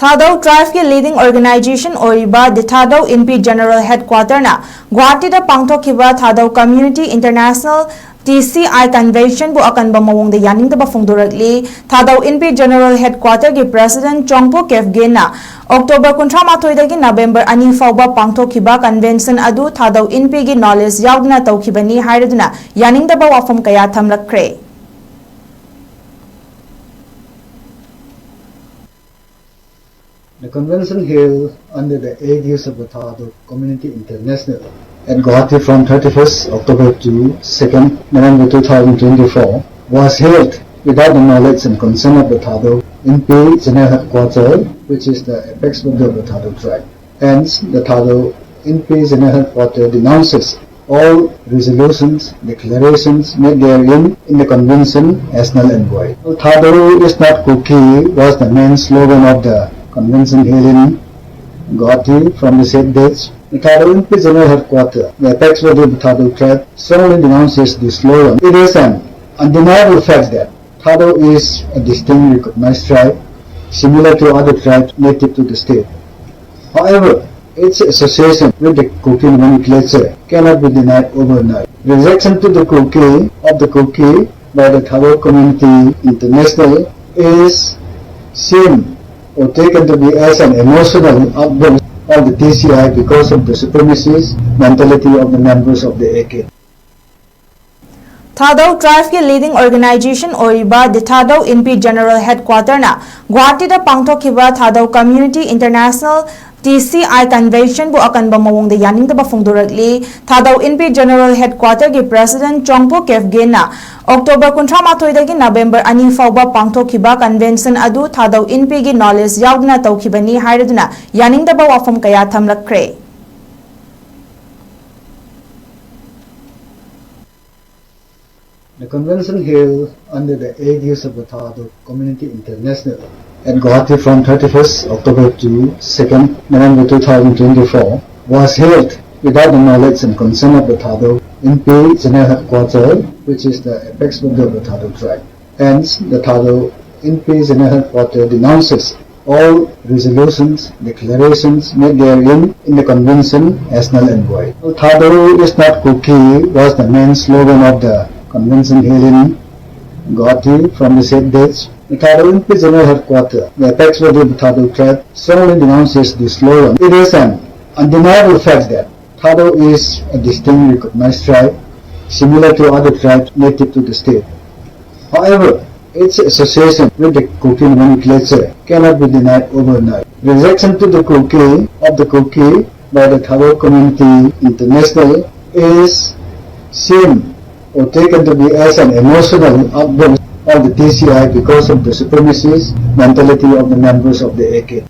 ꯊꯥꯗꯧ ꯇ꯭ꯔꯥꯏꯕꯀꯤ leading organisation Thadou Inpi general हेडक्वार्टरना गुवाहाटीदा पांगथोखिबा Thadou community international TCI convention बु अकनबा मवोंगदा यानिंगदबा फोंदोरकली थादौ इनपी जनरल हेडक्वार्टर की प्रेसिडेंट 𝗧𝗛𝗡𝗏𝗓𝗡 ऑक्टोबर 28 दगी नवेंबर 2 फाउबा पांगथोखिबा कन्वेंशन अदु थादौ इनपी की नॉलेज याउदना तौखिबनी हाइरदुना यानिंगदबा वाफम कया थमलक्ख्रे। The convention held under the aegis of the Thadou Community International at Guwahati from 31st October to 2nd November 2024 was held without the knowledge and consent of the Thadou Inpi General Headquarters, which is the apex body of the Thadou tribe. Hence, the Thadou Inpi General Headquarters denounces all resolutions, declarations made therein in the convention as null and void. Thadou is not cookie was the main slogan of the convention held in Guwahati from the said dates. The Thadou Inpi General Headquarters, the apex body of the Thadou tribe, strongly denounces this slogan. It is an undeniable fact that Thadou is a distinct recognized tribe, similar to other tribes native to the state. However, its association with the cookie nomenclature cannot be denied overnight. Rejection to the cookie of the cookie by the Thadou Community International is seen or taken to be as an emotional outburst of the TCI because of the supremacist mentality of the members of the AK. Thadou tribe की leading organisation Thadou Inpi general हेडक्वार्टरना गुवाहाटीदा पांगथोखिबा Thadou community international TCI convention बु अकनबा मवोंगदा यानिंगदबा फोंदोरकली Thadou Inpi general headquarter की प्रेसिडेंट 𝗧𝗛𝗡𝗏𝗓𝗡 ऑक्टोबर 28 दगी नवेंबर 2 फाउबा पांगथोखिबा कन्वेंशन अदु थादौ इनपी की नॉलेज याउदना तौखिबनी हाइरदुना यानिंगदबा वाफम कया थमलक्ख्रे। The convention held under the aegis of the Thadou Community International at Guwahati from 31st October to 2nd November 2024 was held without the knowledge and consent of the Thadou Inpi General Headquarters, which is the apex body of the Thadou tribe. Hence, the Thadou Inpi General Headquarters denounces all resolutions, declarations made therein in the convention as null and void. Thadou is not cookie was the main slogan of the convention held in Guwahati from the said dates. The Thadou Inpi General Headquarters, the apex body of the Thadou tribe, strongly denounces this slogan. It is an undeniable fact that Thadou is a distinct recognized tribe, similar to other tribes native to the state. However, its association with the cookie nomenclature cannot be denied overnight. Rejection to the cookie of the cookie by the Thadou Community International is seen or taken to be as an emotional outburst of the TCI because of the supremacist mentality of the members of the AK.